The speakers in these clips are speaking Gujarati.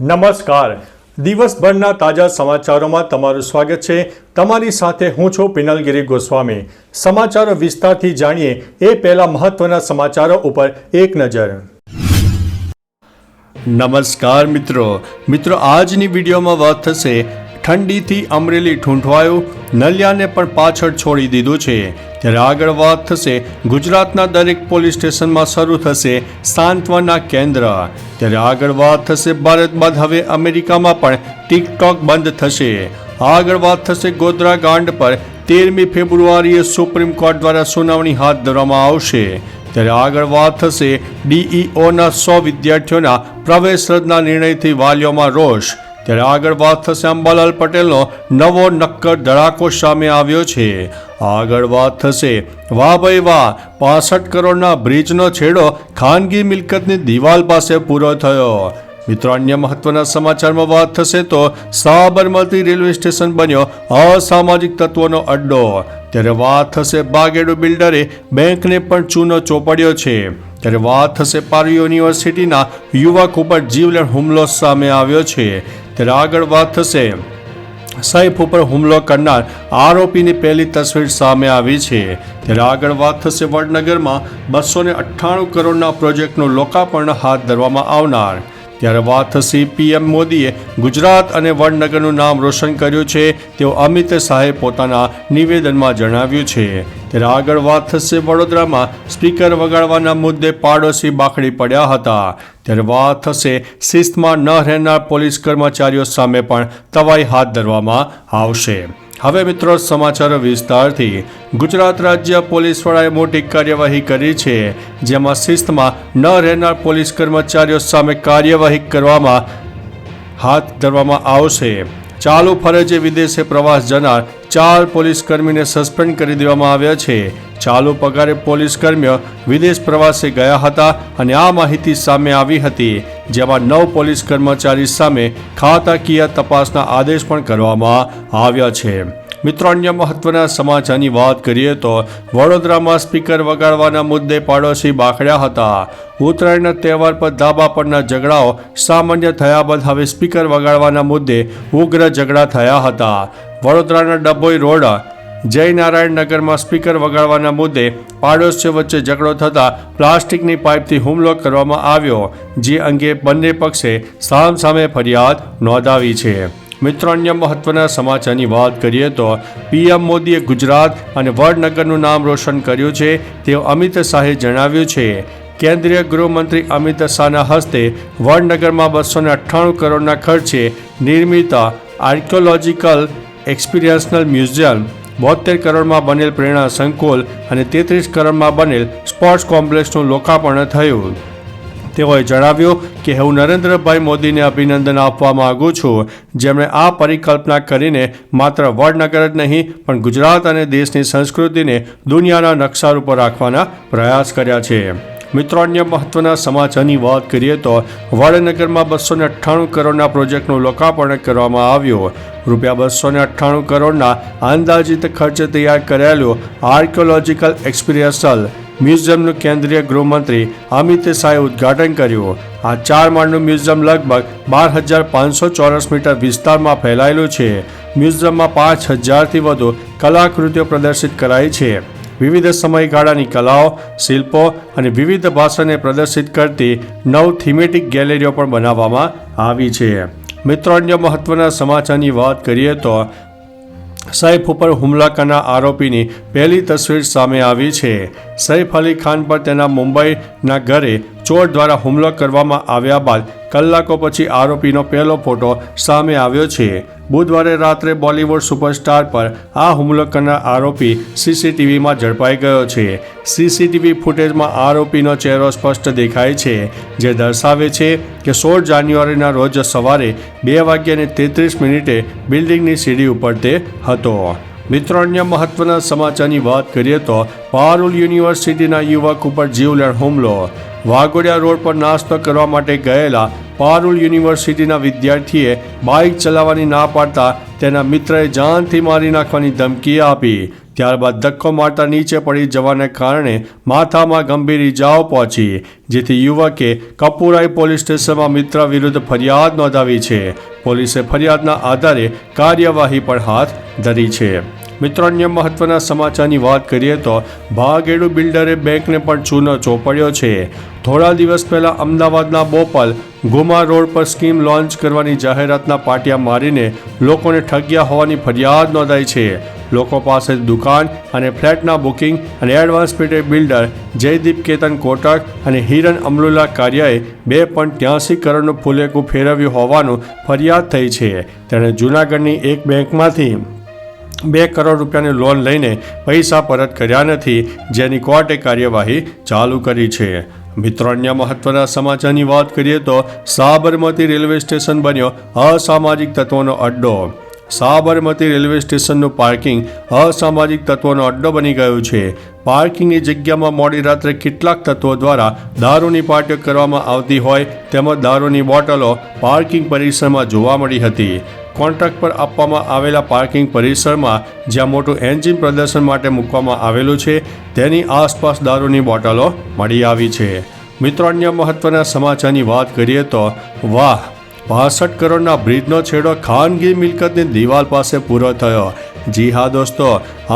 નમસ્કાર. દિવસભરના તાજા સમાચારોમાં તમારું સ્વાગત છે. તમારી સાથે હું છું પિનલગીરી ગોસ્વામી. સમાચારો વિસ્તારથી જાણીએ એ પહેલા મહત્વના સમાચારો ઉપર એક નજર. નમસ્કાર મિત્રો, આજની વિડીયોમાં વાત થશે ઠંડીથી અમરેલી ઠૂંઠવાયું, નલિયાને પણ પાછળ છોડી દીધું છે. ત્યારે આગળ વાત થશે ગુજરાતના દરેક પોલીસ સ્ટેશનમાં શરૂ થશે સાંત્વના કેન્દ્ર. ત્યારે આગળ વાત થશે ભારત બાદ હવે અમેરિકામાં પણ ટિકટોક બંધ થશે. આગળ વાત થશે ગોધરા કાંડ પર 13મી ફેબ્રુઆરીએ સુપ્રીમ કોર્ટ દ્વારા સુનાવણી હાથ ધરવામાં આવશે. ત્યારે આગળ વાત થશે DEOના 100 વિદ્યાર્થીઓના પ્રવેશ રદના નિર્ણયથી વાલીઓમાં રોષ. ત્યારે આગળ વાત થશે અંબાલાલ પટેલનો નવો નક્કર ધડાકો સામે આવ્યો છે. આગળ વાત થશે વાહ ભાઈ વાહ, 65 કરોડના બ્રિજનો છેડો ખાનગી મિલકતની દિવાલ પાસે પૂરો થયો. મિત્રો, અન્ય મહત્વના સમાચારમાં વાત થશે તો સાબરમતી રેલવે સ્ટેશન બન્યો અસામાજિક તત્વોનો અડ્ડો. ત્યારે વાત થશે બાગેડુ બિલ્ડરે બેંકને પણ ચૂનો ચોપડ્યો છે. ત્યારે વાત થશે પારૂલ યુનિવર્સિટીના યુવક ઉપર જીવલેણ હુમલો સામે આવ્યો છે. ત્યારે આગળ વાત થશે સૈફ ઉપર હુમલો કરનાર આરોપીની પહેલી તસવીર સામે આવી છે. ત્યારે આગળ વાત થશે વડનગરમાં 298 કરોડના પ્રોજેક્ટનું લોકાર્પણ હાથ ધરવામાં આવનાર. ત્યારે વાત થશે PM મોદીએ ગુજરાત અને વડનગરનું નામ રોશન કર્યું છે તેવું અમિત શાહે પોતાના નિવેદનમાં જણાવ્યું છે. ત્યારે આગળ વાત થશે વડોદરામાં સ્પીકર વગાડવાના મુદ્દે પાડોશી બાખડી પડ્યા હતા. ત્યારે વાત થશે શિસ્તમાં ન રહેનાર પોલીસ કર્મચારીઓ સામે પણ તવાઈ હાથ ધરવામાં આવશે. હવે મિત્રો સમાચારો વિસ્તારથી. ગુજરાત રાજ્ય પોલીસ વડાએ મોટી કાર્યવાહી કરી છે, જેમાં શિસ્તમાં ન રહેનાર પોલીસ કર્મચારીઓ સામે કાર્યવાહી કરવામાં હાથ ધરવામાં આવશે. ચાલુ ફરજે વિદેશે પ્રવાસ જનાર 4 પોલીસ કર્મીને સસ્પેન્ડ કરી દેવામાં આવ્યા છે. ચાલુ પગારે પોલીસ કર્મીઓ વિદેશ પ્રવાસે ગયા હતા અને આ માહિતી સામે આવી હતી, જેમાં 9 પોલીસ કર્મચારી સામે ખાતાકીય તપાસના આદેશ પણ કરવામાં આવ્યા છે. મિત્રો, અન્ય મહત્વના સમાચારની વાત કરીએ તો વડોદરામાં સ્પીકર વગાડવાના મુદ્દે પાડોશી બાખડ્યા હતા. ઉત્તરાયણના તહેવાર પર ધાબા પરના ઝઘડાઓ સામાન્ય થયા બાદ હવે સ્પીકર વગાડવાના મુદ્દે ઉગ્ર ઝઘડા થયા હતા. વડોદરાના ડભોઈ રોડ જયનારાયણ નગરમાં સ્પીકર વગાડવાના મુદ્દે પાડોશીઓ વચ્ચે ઝઘડો થતાં પ્લાસ્ટિકની પાઇપથી હુમલો કરવામાં આવ્યો, જે અંગે બંને પક્ષે સામસામે ફરિયાદ નોંધાવી છે. મિત્રો, અન્ય મહત્વના સમાચારની વાત કરીએ તો PM મોદીએ ગુજરાત અને વડનગરનું નામ રોશન કર્યું છે તેવું અમિત શાહે જણાવ્યું છે. કેન્દ્રીય ગૃહમંત્રી અમિત શાહના હસ્તે વડનગરમાં 298 કરોડના ખર્ચે નિર્મિત આર્કિયોલોજીકલ એક્સપિરિયન્શનલ મ્યુઝિયમ, 72 કરોડમાં બનેલ પ્રેરણા સંકુલ અને 33 કરોડમાં બનેલ સ્પોર્ટ્સ કોમ્પ્લેક્સનું લોકાર્પણ થયું. તેઓએ જણાવ્યું કે હું નરેન્દ્રભાઈ મોદીને અભિનંદન આપવા માંગુ છું, જેમણે આ પરિકલ્પના કરીને માત્ર વડનગર જ નહીં પણ ગુજરાત અને દેશની સંસ્કૃતિને દુનિયાના નકશા ઉપર રાખવાના પ્રયાસ કર્યા છે. મિત્રો, અન્ય મહત્વના સમાચારની વાત કરીએ તો વડનગરમાં 298 કરોડના પ્રોજેક્ટનું લોકાર્પણ કરવામાં આવ્યું. ₹298 કરોડના અંદાજિત ખર્ચે તૈયાર કરાયેલું આર્કિયોલોજીકલ એક્સપિરિયન્શલ મ્યુઝિયમનું કેન્દ્રીય ગૃહમંત્રી અમિત શાહે ઉદ્ઘાટન કર્યું. આ 4 માળનું મ્યુઝિયમ લગભગ 12,500 ચોરસ મીટર વિસ્તારમાં ફેલાયેલું છે. મ્યુઝિયમમાં 5,000થી વધુ કલાકૃતિઓ પ્રદર્શિત કરાઈ છે. વિવિધ સમયગાળાની કલાઓ, શિલ્પો અને વિવિધ ભાષાને પ્રદર્શિત કરતી 9 થીમેટિક ગેલેરીઓ પણ બનાવવામાં આવી છે. મિત્રો, અન્ય મહત્વના સમાચારની વાત કરીએ તો સૈફ ઉપર હુમલા કરનાર આરોપીની પહેલી તસવીર સામે આવી છે. સૈફ અલી ખાન પર તેના મુંબઈના ઘરે ચોર દ્વારા હુમલો કરવામાં આવ્યા બાદ કલાકો પછી આરોપીનો પહેલો ફોટો સામે આવ્યો છે. બુધવારે રાત્રે બોલિવૂડ સુપરસ્ટાર પર આ હુમલો કરનાર આરોપી CCTVમાં ઝડપાઈ ગયો છે. CCTV ફૂટેજમાં આરોપીનો ચહેરો સ્પષ્ટ દેખાય છે, જે દર્શાવે છે કે 16 જાન્યુઆરીના રોજ સવારે 2:33 બિલ્ડિંગની સીડી ઉપર તે હતો. મિત્રો, અન્ય મહત્વના સમાચારની વાત કરીએ તો પારૂલ યુનિવર્સિટીના યુવક ઉપર જીવલેણ હુમલો. વાઘોડિયા રોડ પર નાસ્તો કરવા માટે ગયેલા પારૂલ યુનિવર્સિટીના વિદ્યાર્થીએ બાઇક ચલાવવાની ના પાડતા તેના મિત્રએ જાનથી મારી નાખવાની ધમકી આપી. ત્યારબાદ ધક્કો મારતા નીચે પડી જવાને કારણે માથામાં ગંભીર ઇજાઓ પહોંચી, જેથી યુવકે કપુરાઈ પોલીસ સ્ટેશનમાં મિત્ર વિરુદ્ધ ફરિયાદ નોંધાવી છે. પોલીસે ફરિયાદના આધારે કાર્યવાહી પણ હાથ ધરી છે. મિત્રો, અન્ય મહત્વના સમાચારની વાત કરીએ તો ભાગેડુ બિલ્ડરે બેંકને પણ ચૂનો ચોપડ્યો છે. થોડા દિવસ પહેલા અમદાવાદના બોપલ ગુમા રોડ પર સ્કીમ લોન્ચ કરવાની જાહેરાતના પાટિયા મારીને લોકોને ઠગ્યા હોવાની ફરિયાદ નોંધાઈ છે. લોકો પાસે દુકાન અને ફ્લેટના બુકિંગ અને એડવાન્સ પેટે બિલ્ડર જયદીપ કેતન કોટક અને હિરન અમલુલ્લા કારિયાએ 2.83 કરોડનું ફુલેકું ફેરવ્યું હોવાનું ફરિયાદ થઈ છે. તેણે જૂનાગઢની એક બેંકમાંથી 2 કરોડ રૂપિયાની લોન લઈને પૈસા પરત કર્યા નથી, જેની કોર્ટે કાર્યવાહી ચાલુ કરી છે. મિત્રો, અન્ય મહત્વના સમાચારની વાત કરીએ તો સાબરમતી રેલવે સ્ટેશન બન્યો અસામાજિક તત્વોનો અડ્ડો. સાબરમતી રેલવે સ્ટેશનનું પાર્કિંગ અસામાજિક તત્વોનો અડ્ડો બની ગયું છે. પાર્કિંગની જગ્યામાં મોડી રાત્રે કેટલાક તત્વો દ્વારા દારૂની પાર્ટીઓ કરવામાં આવતી હોય તેમજ દારૂની બોટલો પાર્કિંગ પરિસરમાં જોવા મળી હતી. કોન્ટ્રાક્ટ પર આપવામાં આવેલા પાર્કિંગ પરિસરમાં જ્યાં મોટું એન્જિન પ્રદર્શન માટે મૂકવામાં આવેલું છે તેની આસપાસ દારૂની બોટલો મળી આવી છે. મિત્રો, અન્ય મહત્વના સમાચારની વાત કરીએ તો વાહ, 65 કરોડના બ્રિજનો છેડો ખાનગી મિલકતની દિવાલ પાસે પૂરો થયો. જી હા દોસ્તો,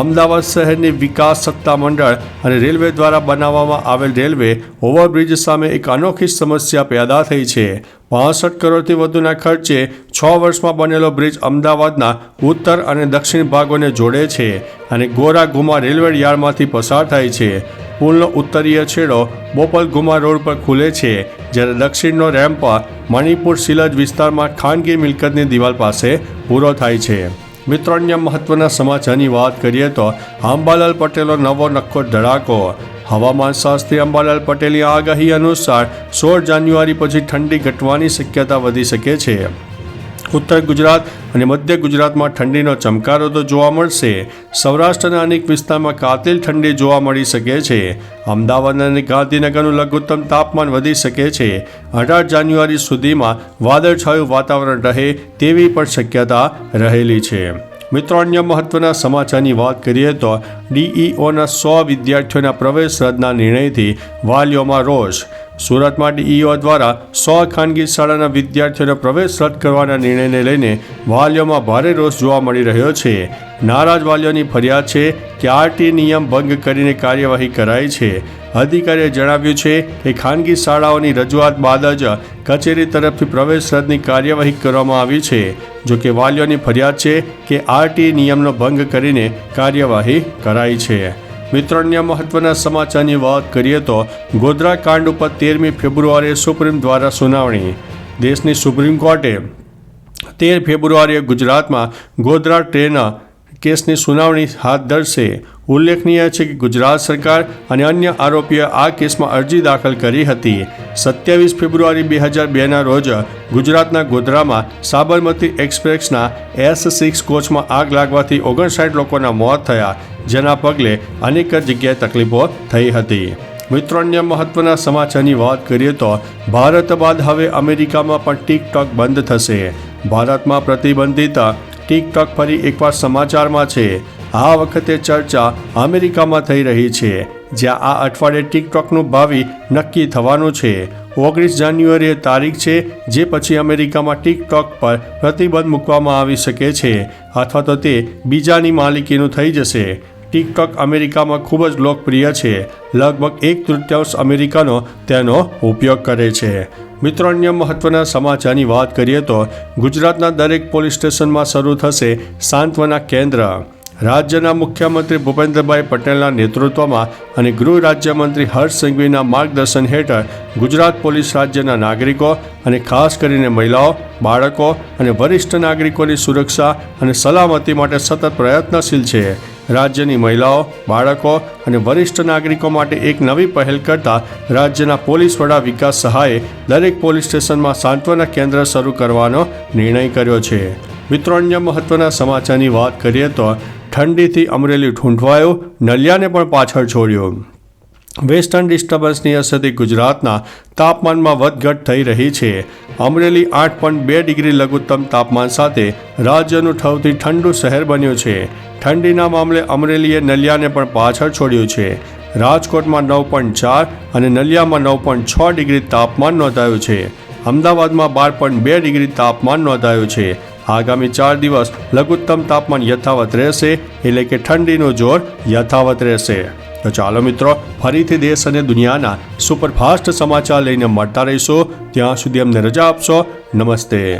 અમદાવાદ શહેરની વિકાસ સત્તા મંડળ અને રેલવે દ્વારા બનાવવામાં આવેલ રેલવે ઓવરબ્રિજ સામે એક અનોખી સમસ્યા પેદા થઈ છે. 65 કરોડથી વધુના ખર્ચે 6 વર્ષમાં બનેલો બ્રિજ અમદાવાદના ઉત્તર અને દક્ષિણ ભાગોને જોડે છે અને ગોરા ગુમા રેલવે યાર્ડમાંથી પસાર થાય છે. પુલનો ઉત્તરીય છેડો બોપલ ગુમા રોડ પર ખુલે છે, જ્યારે દક્ષિણનો રેમ્પ મણિપુર સિલજ વિસ્તારમાં ખાનગી મિલકતની દિવાલ પાસે પૂરો થાય છે. મિત્રો, અન્ય મહત્વના સમાચારની વાત કરીએ તો અંબાલાલ પટેલનો નવો નક્કો ધડાકો. હવામાન શાસ્ત્રી અંબાલાલ પટેલની આગાહી અનુસાર 16 જાન્યુઆરી પછી ઠંડી ઘટવાની શક્યતા વધી શકે છે. ઉત્તર ગુજરાત અને મધ્ય ગુજરાતમાં ઠંડીનો ચમકારો તો જોવા મળશે. સૌરાષ્ટ્રના અનેક વિસ્તારમાં કાતિલ ઠંડી જોવા મળી શકે છે. અમદાવાદ અને ગાંધીનગરનું લઘુત્તમ તાપમાન વધી શકે છે. 18 જાન્યુઆરી સુધીમાં વાદળછાયું વાતાવરણ રહે તેવી પણ શક્યતા રહેલી છે. મિત્રો, અન્ય મહત્વના સમાચારની વાત કરીએ તો ડીઈઓના 100 વિદ્યાર્થીઓના પ્રવેશ રદના નિર્ણયથી વાલીઓમાં રોષ. સુરતમાં ડીઈઓ દ્વારા 100 ખાનગી શાળાના વિદ્યાર્થીઓનો પ્રવેશ રદ કરવાના નિર્ણયને લઈને વાલીઓમાં ભારે રોષ જોવા મળી રહ્યો છે. નારાજ વાલીઓની ફરિયાદ છે કે આરટી નિયમ ભંગ કરીને કાર્યવાહી કરાઈ છે. અધિકારીએ જણાવ્યું છે કે ખાનગી શાળાઓની રજૂઆત બાદ જ કચેરી તરફથી પ્રવેશ રદની કાર્યવાહી કરવામાં આવી છે. જોકે વાલીઓની ફરિયાદ છે કે આરટી નિયમનો ભંગ કરીને કાર્યવાહી કરાઈ છે. મિત્રો, અન્ય મહત્વના સમાચારની વાત કરીએ તો ગોધરા કાંડ ઉપર 13મી ફેબ્રુઆરીએ સુપ્રીમ દ્વારા સુનાવણી. દેશની સુપ્રીમ કોર્ટે 13 ફેબ્રુઆરીએ ગુજરાતમાં ગોધરા ટ્રેન કેસની સુનાવણી હાથ ધરશે. ઉલ્લેખનીય છે કે ગુજરાત સરકાર અને અન્ય આરોપીઓએ આ કેસમાં અરજી દાખલ કરી હતી. 27 ફેબ્રુઆરી 2002ના રોજ ગુજરાતના ગોધરામાં સાબરમતી એક્સપ્રેસના S6 કોચમાં આગ લાગવાથી 59 લોકોના મોત થયા, જેના પગલે અનેક જગ્યાએ તકલીફો થઈ હતી. મિત્રો, અન્ય મહત્વના સમાચારની વાત કરીએ તો ભારત બાદ હવે અમેરિકામાં પણ ટિકટોક બંધ થશે. ભારતમાં પ્રતિબંધિત ટિકટોક ફરી એકવાર સમાચારમાં છે. આ વખતે ચર્ચા અમેરિકામાં થઈ રહી છે, જ્યાં આ અઠવાડિયે ટિકટોકનું ભાવિ નક્કી થવાનું છે. 19 જાન્યુઆરીએ તારીખ છે, જે પછી અમેરિકામાં ટિકટોક પર પ્રતિબંધ મૂકવામાં આવી શકે છે અથવા તો તે બીજાની માલિકીનું થઈ જશે. ટિકટોક અમેરિકામાં ખૂબ જ લોકપ્રિય છે. લગભગ 1/3 અમેરિકનો તેનો ઉપયોગ કરે છે. મિત્રો, અન્ય મહત્વના સમાચારની વાત કરીએ તો ગુજરાતના દરેક પોલીસ સ્ટેશનમાં શરૂ થશે સાંત્વના કેન્દ્ર. રાજ્યના મુખ્યમંત્રી ભૂપેન્દ્રભાઈ પટેલના નેતૃત્વમાં અને ગૃહ રાજ્યમંત્રી હર્ષ સંઘવીના માર્ગદર્શન હેઠળ ગુજરાત પોલીસ રાજ્યના નાગરિકો અને ખાસ કરીને મહિલાઓ, બાળકો અને વરિષ્ઠ નાગરિકોની સુરક્ષા અને સલામતી માટે સતત પ્રયત્નશીલ છે. રાજ્યની મહિલાઓ, બાળકો અને વરિષ્ઠ નાગરિકો માટે એક નવી પહેલ કરતા રાજ્યના પોલીસ વડા વિકાસ સહાયે દરેક પોલીસ સ્ટેશનમાં સાંત્વના કેન્દ્ર શરૂ કરવાનો નિર્ણય કર્યો છે. મિત્રો, અન્ય મહત્વના સમાચારની વાત કરીએ તો ઠંડીથી અમરેલી ઠૂંઠવાયું, નલિયાને પણ પાછળ છોડ્યો. વેસ્ટર્ન ડિસ્ટર્બન્સની અસરથી ગુજરાતના તાપમાનમાં વધઘટ થઈ રહી છે. અમરેલી 8.2 ડિગ્રી લઘુત્તમ તાપમાન સાથે રાજ્યનું સૌથી ઠંડુ શહેર બન્યું છે. ઠંડીના મામલે અમરેલીએ નલિયાને પણ પાછળ છોડ્યું છે. રાજકોટમાં 9.4 અને નલિયામાં 9.6 ડિગ્રી તાપમાન નોંધાયું છે. અમદાવાદમાં 12.2 ડિગ્રી તાપમાન નોંધાયું છે. આગામી 4 દિવસ લઘુત્તમ તાપમાન યથાવત રહેશે, એટલે કે ઠંડીનું જોર યથાવત રહેશે. તો ચાલો મિત્રો, ફરીથી દેશ અને દુનિયાના સુપરફાસ્ટ સમાચાર લઈને મળતા રહીશું. ત્યાં સુધી અમને રજા આપશો. નમસ્તે.